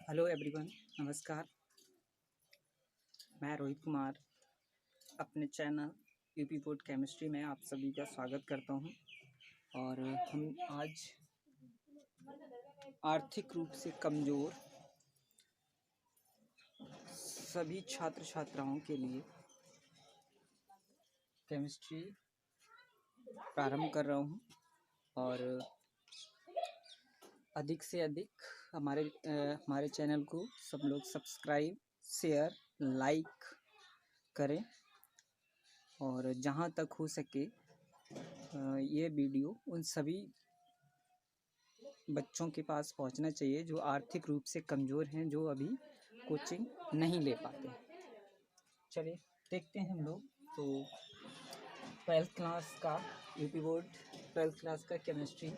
Hello everyone, नमस्कार। मैं रोहित कुमार अपने चैनल यूपी बोर्ड केमिस्ट्री में आप सभी का स्वागत करता हूं। और हम आज आर्थिक रूप से कमज़ोर सभी छात्र छात्राओं के लिए केमिस्ट्री प्रारंभ कर रहा हूं। और अधिक से अधिक हमारे चैनल को सब लोग सब्सक्राइब, शेयर, लाइक करें और जहां तक हो सके ये वीडियो उन सभी बच्चों के पास पहुंचना चाहिए जो आर्थिक रूप से कमज़ोर हैं, जो अभी कोचिंग नहीं ले पाते। चलिए देखते हैं हम लोग। तो 12th क्लास का यूपी बोर्ड 12th क्लास का केमिस्ट्री,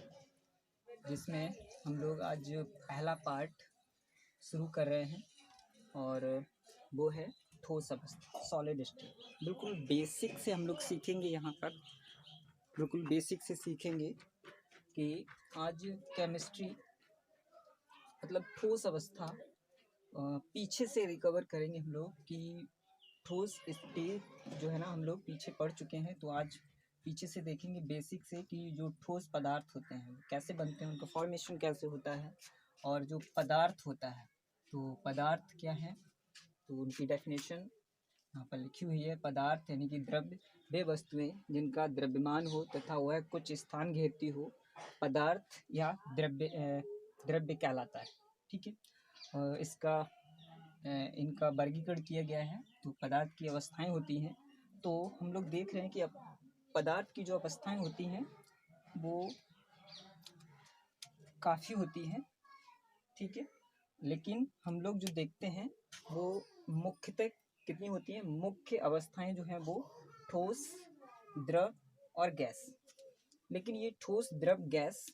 जिसमें हम लोग आज पहला पार्ट शुरू कर रहे हैं और वो है ठोस अवस्था, सॉलिड स्टेट। बिल्कुल बेसिक से हम लोग सीखेंगे, यहाँ पर बिल्कुल बेसिक से सीखेंगे कि आज केमिस्ट्री मतलब ठोस अवस्था पीछे से रिकवर करेंगे हम लोग कि ठोस स्टेट जो है ना, हम लोग पीछे पढ़ चुके हैं। तो आज पीछे से देखेंगे बेसिक से कि जो ठोस पदार्थ होते हैं कैसे बनते हैं, उनका फॉर्मेशन कैसे होता है, और जो पदार्थ होता है तो पदार्थ क्या है, तो उनकी डेफिनेशन यहाँ पर लिखी हुई है। पदार्थ यानी कि द्रव्य, वे वस्तुएं जिनका द्रव्यमान हो तथा वह कुछ स्थान घेरती हो, पदार्थ या द्रव्य कहलाता है। ठीक है। इसका इनका वर्गीकरण किया गया है। तो पदार्थ की अवस्थाएं होती हैं, तो हम लोग देख रहे हैं कि अब पदार्थ की जो अवस्थाएं होती हैं वो काफ़ी होती हैं। ठीक है, लेकिन हम लोग जो देखते हैं वो मुख्यतः कितनी होती हैं। मुख्य अवस्थाएं जो हैं वो ठोस, द्रव और गैस। लेकिन ये ठोस, द्रव, गैस,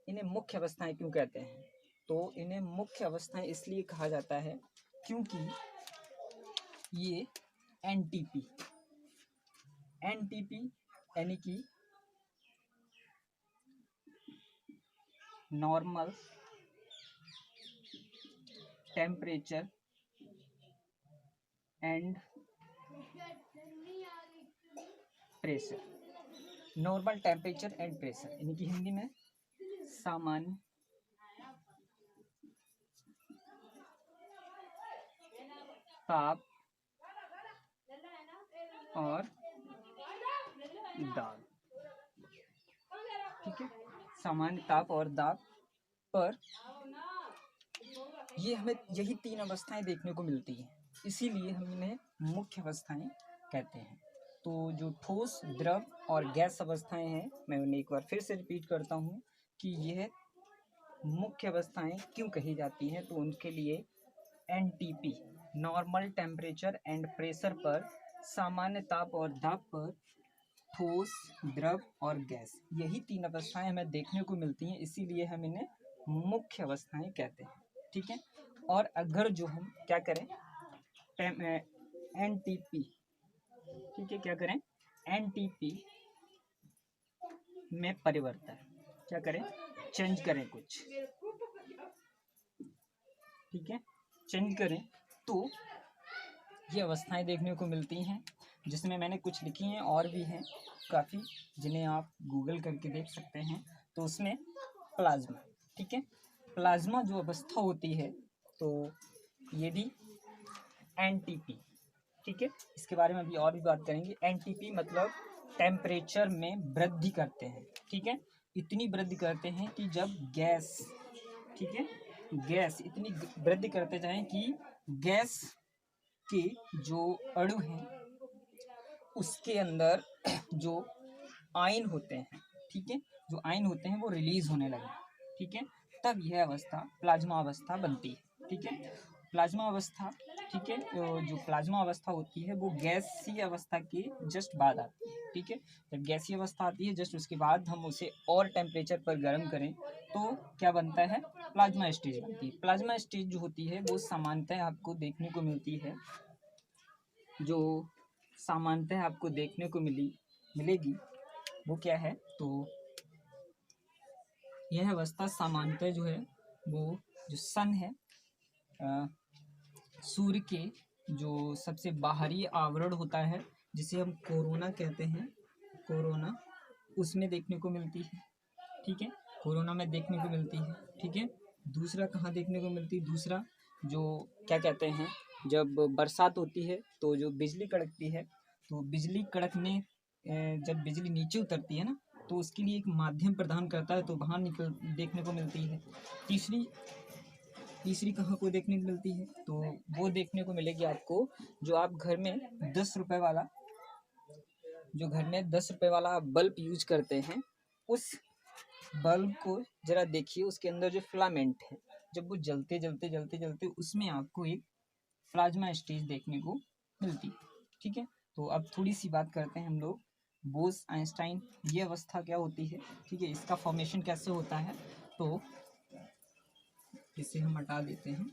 इन्हें मुख्य अवस्थाएं क्यों कहते हैं? तो इन्हें मुख्य अवस्थाएं इसलिए कहा जाता है क्योंकि ये एनटीपी यानी कि normal temperature and pressure, normal temperature and pressure यानी कि हिंदी में सामान्य ताप और दाब। ठीक है, सामान्य ताप और दाब पर ये हमें यही तीन अवस्थाएं देखने को मिलती हैं, इसीलिए हम इन्हें मुख्य अवस्थाएं कहते हैं। तो जो ठोस, द्रव और गैस अवस्थाएं हैं, मैं उन्हें एक बार फिर से रिपीट करता हूँ कि यह मुख्य अवस्थाएं क्यों कही जाती हैं। तो उनके लिए NTP, normal temperature and pressure पर, सामान्य ताप और दाब पर, ठोस, द्रव और गैस, यही तीन अवस्थाएं हमें देखने को मिलती हैं, इसीलिए हम इन्हें मुख्य अवस्थाएं कहते हैं। ठीक है। और अगर जो हम क्या करें, एनटीपी, ठीक है, क्या करें, एनटीपी में परिवर्तन क्या करें, चेंज करें कुछ, ठीक है, चेंज करें तो ये अवस्थाएं देखने को मिलती हैं, जिसमें मैंने कुछ लिखी हैं और भी हैं काफ़ी, जिन्हें आप गूगल करके देख सकते हैं। तो उसमें प्लाज्मा, ठीक है, प्लाज्मा जो अवस्था होती है तो ये भी एनटीपी, ठीक है, इसके बारे में अभी और भी बात करेंगे। एनटीपी मतलब टेम्परेचर में वृद्धि करते हैं। ठीक है, इतनी वृद्धि करते हैं कि जब गैस, ठीक है, गैस इतनी वृद्धि करते जाएं कि गैस के जो अणु हैं उसके अंदर जो आयन होते हैं, ठीक है, जो आयन होते हैं वो रिलीज होने लगे। ठीक है, तब यह अवस्था प्लाज्मा अवस्था बनती है। ठीक है, प्लाज्मा अवस्था, ठीक है, जो प्लाज्मा अवस्था होती है वो गैसीय अवस्था के जस्ट बाद आती है। ठीक है, जब गैसीय अवस्था आती है जस्ट उसके बाद हम उसे और टेम्परेचर पर गर्म करें तो क्या बनता है, प्लाज्मा स्टेज बनती है। प्लाज्मा स्टेज जो होती है वो सामान्यतः आपको देखने को मिलती है, जो सामान्यतः आपको देखने को मिलेगी वो क्या है, तो यह अवस्था सामान्यतः जो है वो जो सन है सूर्य के जो सबसे बाहरी आवरण होता है जिसे हम कोरोना कहते हैं, कोरोना, उसमें देखने को मिलती है। ठीक है, कोरोना में देखने को मिलती है। ठीक है, दूसरा कहाँ देखने को मिलती है? दूसरा जो क्या कहते हैं, जब बरसात होती है तो जो बिजली कड़कती है, तो बिजली कड़कने जब बिजली नीचे उतरती है ना, तो उसके लिए एक माध्यम प्रदान करता है, तो वहाँ निकल देखने को मिलती है। तीसरी कहाँ को देखने को मिलती है? तो वो देखने को मिलेगी आपको, जो आप घर में 10 रुपए वाला, जो घर में 10 रुपए वाला बल्ब यूज करते हैं, उस बल्ब को जरा देखिए, उसके अंदर जो फिलामेंट है, जब वो जलते जलते जलते जलते उसमें आपको एक प्लाज्मा स्टेज देखने को मिलती है। ठीक है, तो अब थोड़ी सी बात करते हैं हम लोग बोस आइंस्टाइन, ये अवस्था क्या होती है। ठीक है, इसका फॉर्मेशन कैसे होता है, तो इसे हम हटा देते हैं।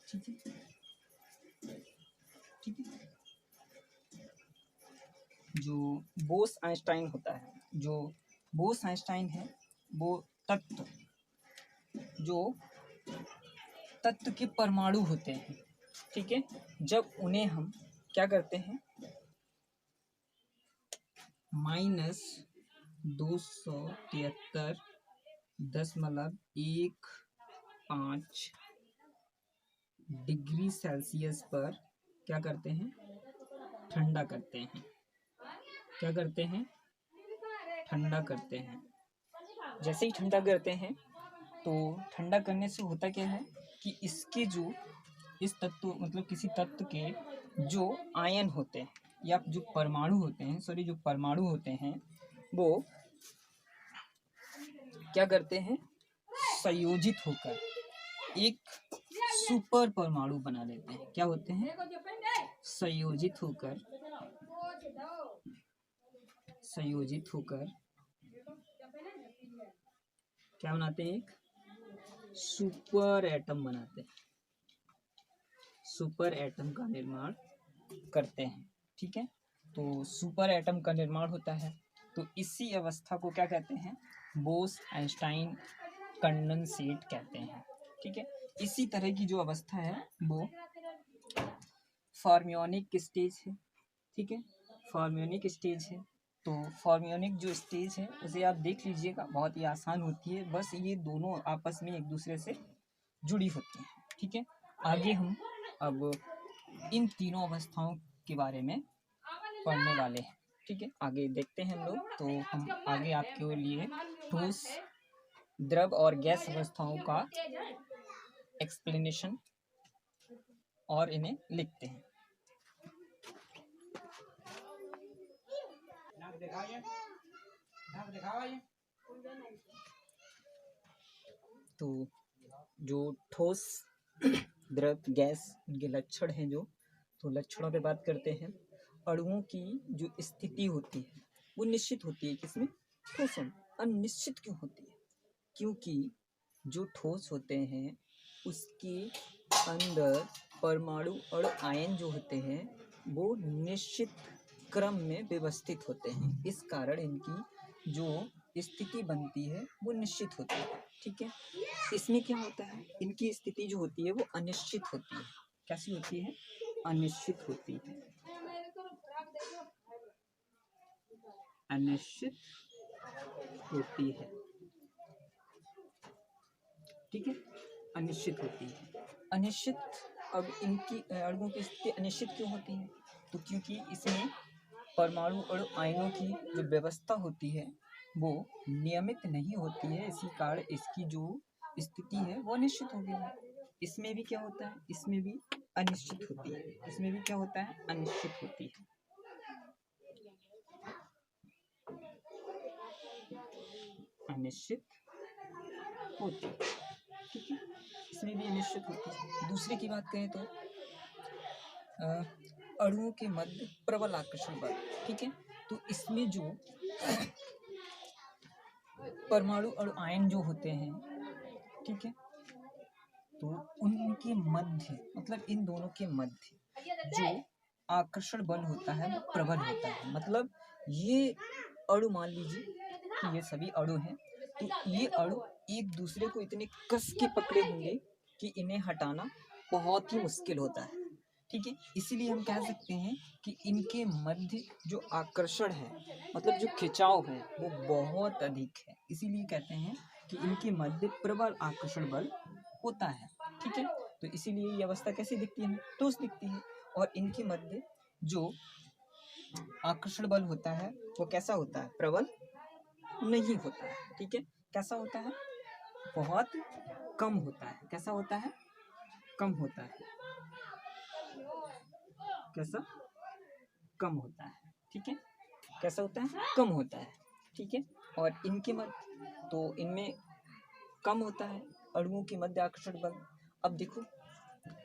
ठीक है, ठीक है, जो बोस आइंस्टाइन होता है, जो बोस आइंस्टाइन है, वो तत्व, जो तत्व के परमाणु होते हैं। ठीक है, जब उन्हें हम क्या करते हैं, -273.15 डिग्री सेल्सियस पर क्या करते हैं, ठंडा करते हैं। क्या करते हैं? ठंडा करते हैं। जैसे ही ठंडा करते हैं, तो ठंडा करने से होता क्या है कि इसके जो इस तत्व, मतलब किसी तत्व के जो आयन होते हैं या जो परमाणु होते हैं, जो परमाणु होते हैं, वो क्या करते हैं, संयोजित होकर एक सुपर परमाणु बना लेते हैं। क्या होते हैं? संयोजित होकर क्या बनाते हैं? एक सुपर एटम बनाते हैं, सुपर एटम का निर्माण करते हैं। ठीक है, तो सुपर एटम का निर्माण होता है, तो इसी अवस्था को क्या कहते हैं? बोस आइंस्टाइन कंडेंसेट कहते हैं। ठीक है, इसी तरह की जो अवस्था है वो फॉर्मियोनिक स्टेज है। ठीक है, फॉर्मियोनिक स्टेज है, तो फॉर्मियोनिक जो स्टेज है उसे आप देख लीजिएगा, बहुत ही आसान होती है, बस ये दोनों आपस में एक दूसरे से जुड़ी होती हैं। ठीक है, आगे हम अब इन तीनों अवस्थाओं के बारे में पढ़ने वाले हैं। ठीक है, आगे देखते हैं हम लोग, तो हम आगे आपके लिए ठोस, द्रव और गैस अवस्थाओं का एक्सप्लेनेशन और इन्हें लिखते हैं। तो जो ठोस, द्रव, गैस, इनके लक्षण हैं जो, तो लक्षणों पे बात करते हैं। अणुओं की जो स्थिति होती है वो निश्चित होती है, किसमें? ठोस में। अनिश्चित क्यों होती है? क्योंकि जो ठोस होते हैं उसके अंदर परमाणु और आयन जो होते हैं वो निश्चित क्रम में व्यवस्थित होते हैं, इस कारण इनकी जो स्थिति बनती है वो निश्चित होती है। ठीक है, इसमें क्या होता है, इनकी स्थिति जो होती है वो अनिश्चित होती है। कैसी होती है? अनिश्चित होती है, अनिश्चित होती है। ठीक है, अनिश्चित होती है। अनिश्चित, अब इनकी अणुओं की स्थिति अनिश्चित क्यों होती है? तो क्योंकि इसमें परमाणु और आयनों की जो व्यवस्था होती है वो नियमित नहीं होती है, इसी कारण इसकी जो स्थिति है वो अनिश्चित हो गई है। इसमें भी क्या होता है? इसमें भी अनिश्चित होती है। इसमें भी क्या होता है? अनिश्चित होती है। अनिश्चित होती है। ठीक है, इसमें भी अनिश्चित होती है। दूसरे की बात करें तो अणुओं के मध्य प्रबल आकर्षण बल। ठीक है, तो इसमें जो परमाणु और आयन जो होते हैं, ठीक है, तो उनके मध्य, मतलब इन दोनों के मध्य जो आकर्षण बल होता है वो प्रबल होता है। मतलब ये अणु, मान लीजिए कि ये सभी अणु हैं, तो ये अणु एक दूसरे को इतने कस के पकड़े होंगे कि इन्हें हटाना बहुत ही मुश्किल होता है। ठीक है, इसीलिए हम कह सकते हैं कि इनके मध्य जो आकर्षण है, मतलब जो खिंचाव है, वो बहुत अधिक है। इसीलिए कहते हैं कि इनके मध्य प्रबल आकर्षण बल होता है। ठीक है, तो इसीलिए ये अवस्था कैसी दिखती है, ठोस दिखती है। और इनके मध्य जो आकर्षण बल होता है वो कैसा होता है, प्रबल नहीं होता है। ठीक है, कैसा होता है, बहुत कम होता है। कैसा होता है, कम होता है। कैसा, कम होता है। ठीक है, कैसा होता है, कम होता है। ठीक है, और इनके मध्य, तो इनमें कम होता है अणुओं के मध्य आकर्षण बल। अब देखो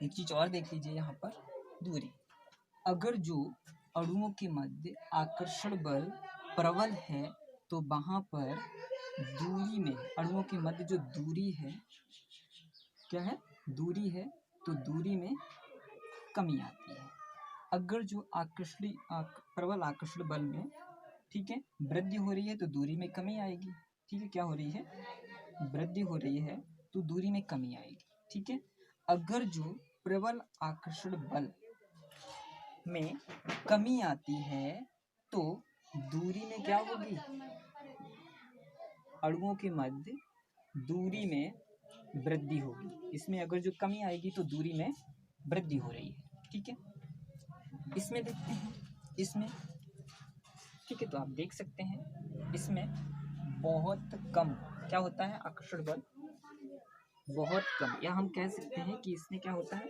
एक चीज और देख लीजिए, यहाँ पर दूरी। अगर जो अणुओं के मध्य आकर्षण बल प्रबल है तो वहां पर दूरी में, अणुओं के मध्य जो दूरी है, क्या है, दूरी है, तो दूरी में कमी आती है। अगर जो प्रबल आकर्षण बल में, ठीक है, वृद्धि हो रही है तो दूरी में कमी आएगी। ठीक है, क्या हो रही है, वृद्धि हो रही है तो दूरी में कमी आएगी। ठीक है, अगर जो प्रबल आकर्षण बल में कमी आती है तो दूरी में क्या होगी, अणुओं के मध्य दूरी में वृद्धि होगी। इसमें अगर जो कमी आएगी तो दूरी में वृद्धि हो रही है। ठीक है, इसमें देखते हैं, इसमें, ठीक है, तो आप देख सकते हैं इसमें बहुत कम क्या होता है, आकर्षण बल बहुत कम, या हम कह सकते हैं कि इसमें क्या होता है,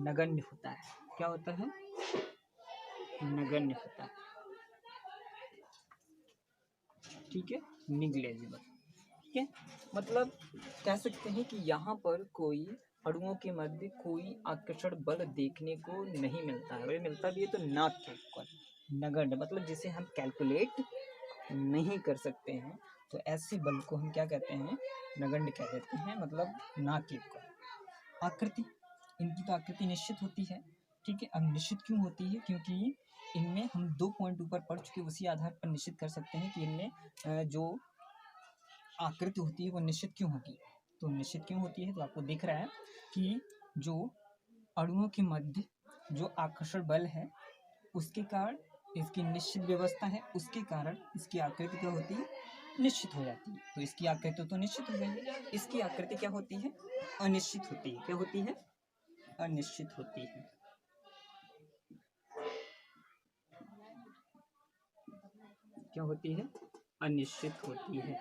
नगण्य होता है। क्या होता है, नगण्य होता है। ठीक है, निग्लेजिबल। ठीक है, मतलब कह सकते हैं कि यहाँ पर कोई अणुओं के मध्य कोई आकर्षण बल देखने को नहीं मिलता है। मिलता भी है तो ना केवल नगण्य, मतलब जिसे हम कैलकुलेट नहीं कर सकते हैं, तो ऐसे बल को हम क्या कहते हैं, नगण्य कह देते हैं, मतलब ना केवल। आकृति, इनकी तो आकृति निश्चित होती है। ठीक है, अब निश्चित क्यों होती है, क्योंकि इनमें हम 2 पॉइंट ऊपर पढ़ चुके, उसी आधार पर निश्चित कर सकते हैं कि इनमें जो आकृति होती है वो निश्चित क्यों होगी। तो निश्चित क्यों होती है, तो आपको दिख रहा है कि जो अणुओं के मध्य जो आकर्षण बल है उसके कारण इसकी निश्चित व्यवस्था है, उसके कारण इसकी आकृति क्या होती है, निश्चित हो जाती है। तो इसकी आकृति तो निश्चित हो गई है, इसकी आकृति क्या होती है, अनिश्चित होती है। क्या होती है, अनिश्चित होती है। क्या होती है, अनिश्चित होती है।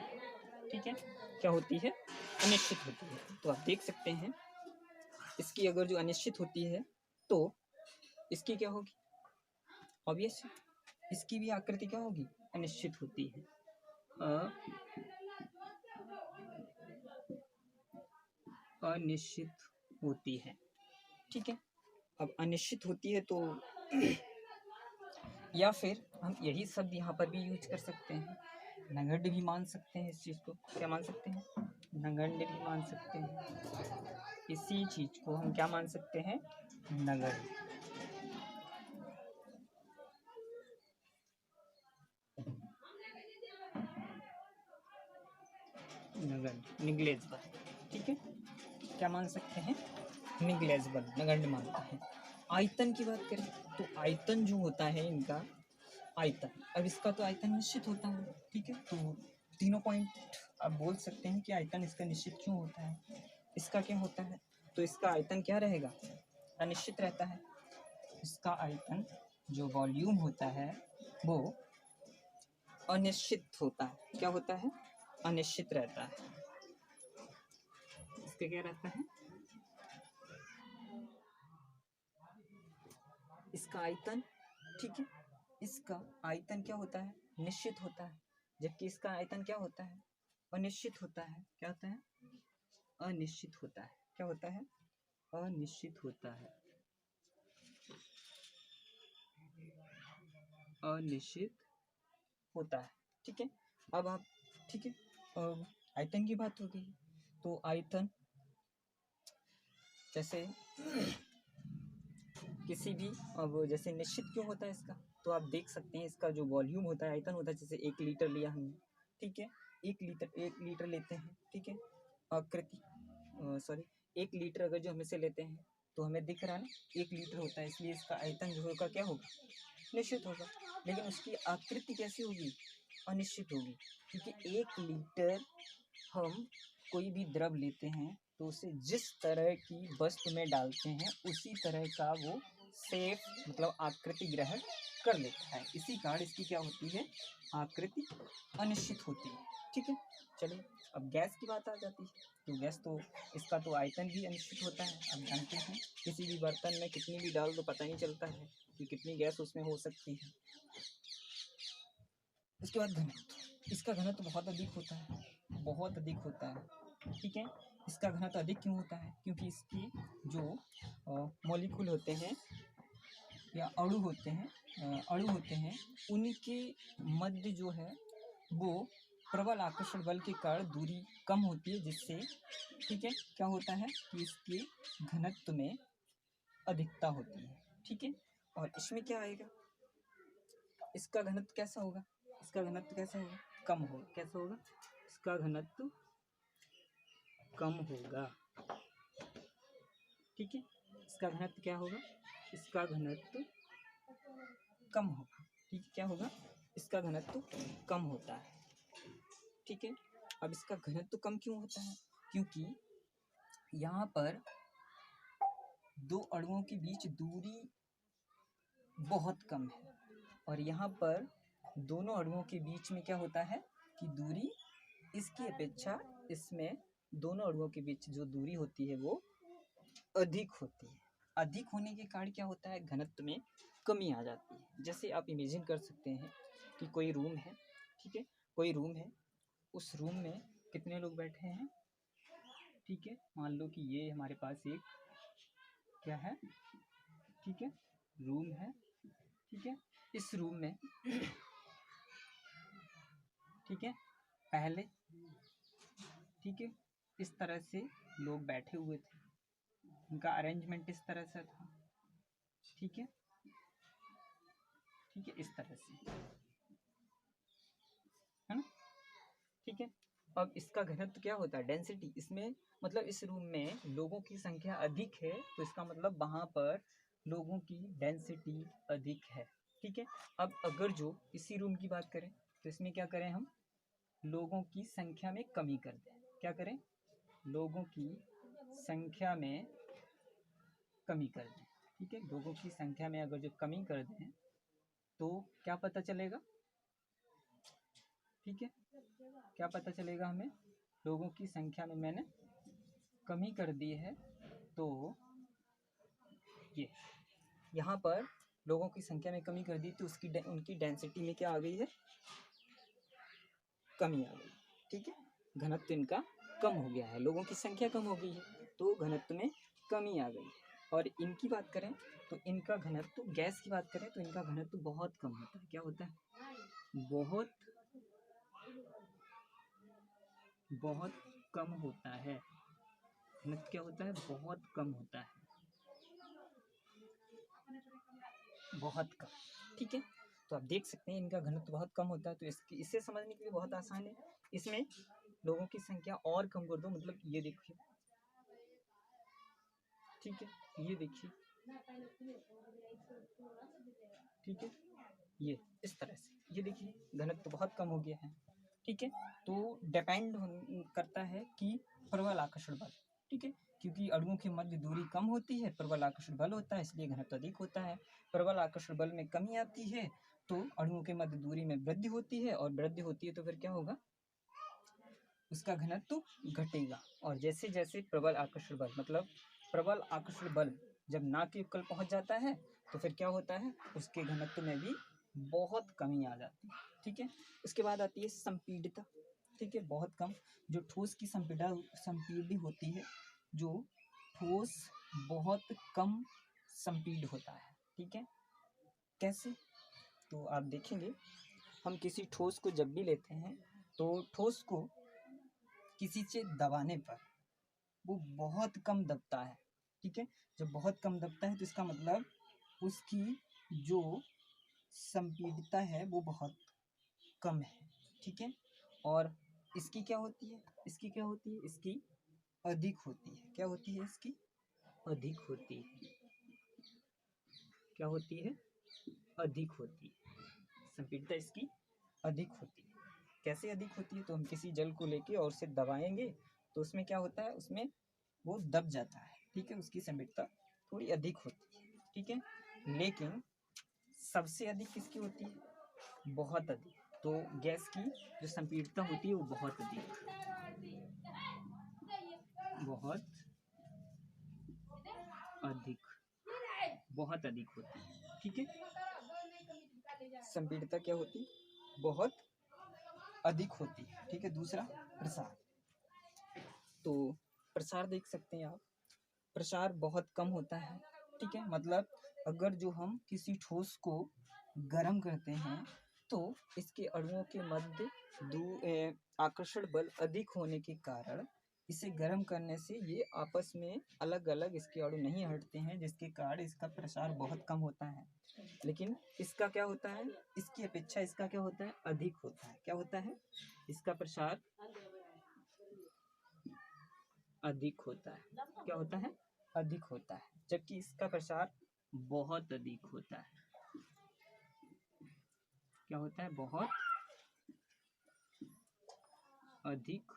ठीक है, क्या होती है, अनिश्चित होती है। तो आप देख सकते हैं इसकी अगर जो अनिश्चित होती है तो इसकी क्या होगी, ऑब्वियस इसकी भी आकृति क्या होगी, अनिश्चित होती है। अनिश्चित होती है। ठीक है, अब अनिश्चित होती है तो या फिर हम यही शब्द यहाँ पर भी यूज कर सकते हैं, नगण्य भी मान सकते हैं। इस चीज़ को क्या मान सकते हैं, नगण्य भी मान सकते हैं। इसी चीज को हम क्या मान सकते हैं, नगण्य। नगण्य, निग्लेजिबल। ठीक है, क्या मान सकते हैं, निग्लेजिबल, नगण्य मानते हैं। आयतन की बात करें तो आयतन जो होता है इनका, आयतन, अब इसका तो आयतन निश्चित होता है। ठीक है, तो तीनों पॉइंट आप बोल सकते हैं कि आयतन इसका निश्चित क्यों होता है। इसका क्या होता है, तो इसका आयतन क्या रहेगा, अनिश्चित रहता है। इसका आयतन जो वॉल्यूम होता है वो अनिश्चित होता है। क्या होता है, अनिश्चित रहता है। इसका क्या रहता है, इसका आयतन, ठीक है, इसका आयतन क्या होता है, निश्चित होता है, जबकि इसका आयतन क्या होता है, अनिश्चित होता है। क्या होता है, अनिश्चित होता है। क्या होता है, अनिश्चित होता है, अनिश्चित होता है। ठीक है, अब आप, ठीक है, आयतन की बात हो गई, तो आयतन जैसे किसी भी, अब जैसे निश्चित क्यों होता है इसका, तो आप देख सकते हैं इसका जो वॉल्यूम होता है, आयतन होता है, जैसे 1 लीटर लिया हमने, ठीक है, 1 लीटर लेते हैं। ठीक है, आकृति, सॉरी, 1 लीटर अगर जो हम इसे लेते हैं तो हमें दिख रहा है ना 1 लीटर होता है, इसलिए इसका आयतन जो होगा क्या होगा, निश्चित होगा। लेकिन उसकी आकृति कैसी होगी, अनिश्चित होगी, क्योंकि 1 लीटर हम कोई भी द्रव लेते हैं तो उसे जिस तरह की वस्तु में डालते हैं उसी तरह का वो शेप मतलब आकृति ग्रहण कर लेता है। इसी कारण इसकी क्या होती है, आकृति अनिश्चित होती है। ठीक है, चलिए अब गैस की बात आ जाती है। तो गैस तो इसका तो आयतन भी अनिश्चित होता है। अब जानते हैं किसी भी बर्तन में कितनी भी डाल दो पता नहीं चलता है कि कितनी गैस उसमें हो सकती है। उसके बाद घनत्व, इसका घनत्व बहुत अधिक होता है, बहुत अधिक होता है। ठीक है, इसका घनत्व अधिक क्यों होता है, क्योंकि इसकी जो मॉलिक्यूल होते हैं या अणु होते हैं उनके मध्य जो है वो प्रबल आकर्षण बल के कारण दूरी कम होती है, जिससे ठीक है क्या होता है कि इसके घनत्व में अधिकता होती है। ठीक है, और इसमें क्या आएगा, इसका घनत्व कैसा होगा, इसका घनत्व कैसा होगा, कम होगा। कैसा होगा, इसका घनत्व कम होगा। ठीक है, इसका घनत्व क्या होगा, इसका घनत्व कम होगा। ठीक है, क्या होगा, इसका घनत्व कम होता है। ठीक है, अब इसका घनत्व कम क्यों होता है, क्योंकि यहाँ पर दो अणुओं के बीच दूरी बहुत कम है, और यहाँ पर दोनों अणुओं के बीच में क्या होता है कि दूरी इसकी अपेक्षा इसमें दोनों अणुओं के बीच जो दूरी होती है वो अधिक होती है। अधिक होने के कारण क्या होता है, घनत्व में कमी आ जाती है। जैसे आप इमेजिन कर सकते हैं कि कोई रूम है, ठीक है, कोई रूम है, उस रूम में कितने लोग बैठे हैं। ठीक है, मान लो कि ये हमारे पास एक क्या है, ठीक है, रूम है। ठीक है, इस रूम में ठीक है पहले ठीक है इस तरह से लोग बैठे हुए थे, उनका अरेंजमेंट इस तरह से था। ठीक है, ठीक है, इस तरह से है ना। ठीक है, अब इसका घनत्व क्या होता है, डेंसिटी, इसमें मतलब इस रूम में लोगों की संख्या अधिक है तो इसका मतलब वहाँ पर लोगों की डेंसिटी अधिक है। ठीक है, अब अगर जो इसी रूम की बात करें तो इसमें क्या करें, हम लोगों की संख्या में कमी कर दें। क्या करें, लोगों की संख्या में कमी कर दें। ठीक है, लोगों की संख्या में अगर जो कमी कर दें तो क्या पता चलेगा, ठीक है, क्या पता चलेगा हमें, लोगों की संख्या में मैंने कमी कर दी है तो ये यहाँ पर लोगों की संख्या में कमी कर दी तो उनकी डेंसिटी में क्या आ गई है, कमी आ गई। ठीक है, घनत्व इनका कम हो गया है, लोगों की संख्या कम हो गई है तो घनत्व में कमी आ गई है। और इनकी बात करें तो इनका घनत्व, गैस की बात करें तो इनका घनत्व बहुत कम होता है। क्या होता है, बहुत कम होता है। घनत्व क्या होता है, बहुत कम होता है, बहुत कम। ठीक है, तो आप देख सकते हैं इनका घनत्व बहुत कम होता है। तो इसे समझने के लिए बहुत आसान है, इसमें लोगों की संख्या और कम कर दो, मतलब ये देखिए, ठीक है, ये देखिए, ठीक है, ये इस तरह से, ये देखिए घनत्व बहुत कम हो गया है। ठीक है, तो डिपेंड करता है कि प्रबल आकर्षण बल, ठीक है, क्योंकि अणुओं के मध्य दूरी कम होती है, प्रबल आकर्षण बल होता है, इसलिए घनत्व अधिक होता है। प्रबल आकर्षण बल में कमी आती है तो अणुओं के मध्य दूरी में वृद्धि होती है, और वृद्धि होती है तो फिर क्या होगा, उसका घनत्व घटेगा। और जैसे जैसे प्रबल आकर्षण बल मतलब प्रबल आकर्षण बल जब ना के उपकल पहुंच जाता है तो फिर क्या होता है, उसके घनत्व में भी बहुत कमी आ जाती है। ठीक है, उसके बाद आती है संपीडिता। ठीक है, बहुत कम, जो ठोस की संपीडी होती है, जो ठोस बहुत कम संपीड होता है। ठीक है, कैसे, तो आप देखेंगे हम किसी ठोस को जब भी लेते हैं तो ठोस को किसी से दबाने पर वो बहुत कम दबता है। ठीक है, जब बहुत कम दबता है तो इसका मतलब उसकी जो संपीडिता है वो बहुत कम है। ठीक है, और इसकी क्या होती है, इसकी क्या होती है, इसकी अधिक होती है। क्या होती है इसकी? अधिक होती है। क्या होती है? अधिक होती है। संपीड़ितता इसकी अधिक होती है। कैसे अधिक होती है? तो हम किसी जल को लेके और उसे दबाएंगे तो उसमें क्या होता है, उसमें वो दब जाता है, ठीक है, उसकी संपीड़ितता थोड़ी अधिक होती है, ठीक है। लेकिन सबसे अधिक किसकी होती है? बहुत अधिक। तो गैस की जो संपीड़ितता होती है वो बहुत अधिक, बहुत अधिक, बहुत अधिक होती है, ठीक है। संपीड़ितता क्या होती है? बहुत अधिक होती है, ठीक है। दूसरा प्रसार, तो प्रसार देख सकते हैं आप, प्रसार बहुत कम होता है, ठीक है। मतलब अगर जो हम किसी ठोस को गर्म करते हैं तो इसके अणुओं के मध्य आकर्षण बल अधिक होने के कारण इसे गर्म करने से ये आपस में अलग अलग इसके अणु नहीं हटते हैं, जिसके कारण इसका प्रसार बहुत कम होता है। लेकिन इसका क्या होता है? इसकी अपेक्षा इसका क्या होता है? अधिक होता है। क्या होता है? इसका प्रसार अधिक होता है। क्या होता है? अधिक होता है, जबकि इसका प्रसार बहुत अधिक होता है। क्या होता है? बहुत अधिक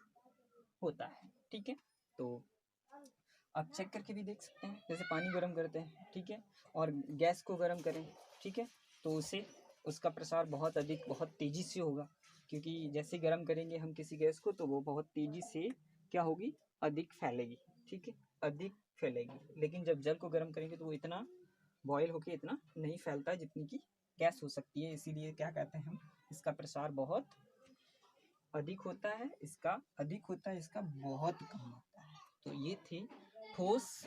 होता है, ठीक है। तो आप चेक करके भी देख सकते हैं, जैसे पानी गर्म करते हैं, ठीक है, और गैस को गर्म करें, ठीक है, तो उसे उसका प्रसार बहुत अधिक, बहुत तेज़ी से होगा, क्योंकि जैसे गर्म करेंगे हम किसी गैस को तो वो बहुत तेज़ी से क्या होगी? अधिक फैलेगी, ठीक है, अधिक फैलेगी। लेकिन जब जल को गर्म करेंगे तो वो इतना बॉयल होके इतना नहीं फैलता है जितनी की गैस हो सकती है। इसीलिए क्या कहते हैं हम, इसका प्रसार बहुत अधिक होता है, इसका अधिक होता है, इसका बहुत कम होता है। तो ये थे ठोस,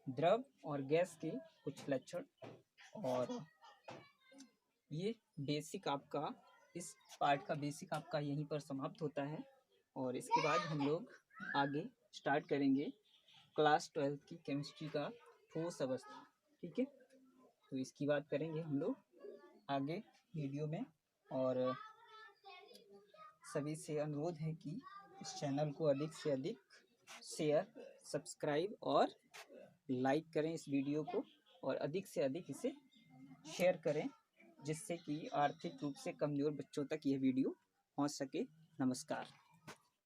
द्रव और गैस के कुछ लक्षण, और ये बेसिक आपका, इस पार्ट का बेसिक आपका यहीं पर समाप्त होता है। और इसके बाद हम लोग आगे स्टार्ट करेंगे क्लास 12 की केमिस्ट्री का ठोस अवस्था, ठीक है। तो इसकी बात करेंगे हम लोग आगे वीडियो में, और सभी से अनुरोध है कि इस चैनल को अधिक से अधिक शेयर, सब्सक्राइब और लाइक करें इस वीडियो को, और अधिक से अधिक इसे शेयर करें, जिससे कि आर्थिक रूप से कमज़ोर बच्चों तक यह वीडियो पहुंच सके। नमस्कार।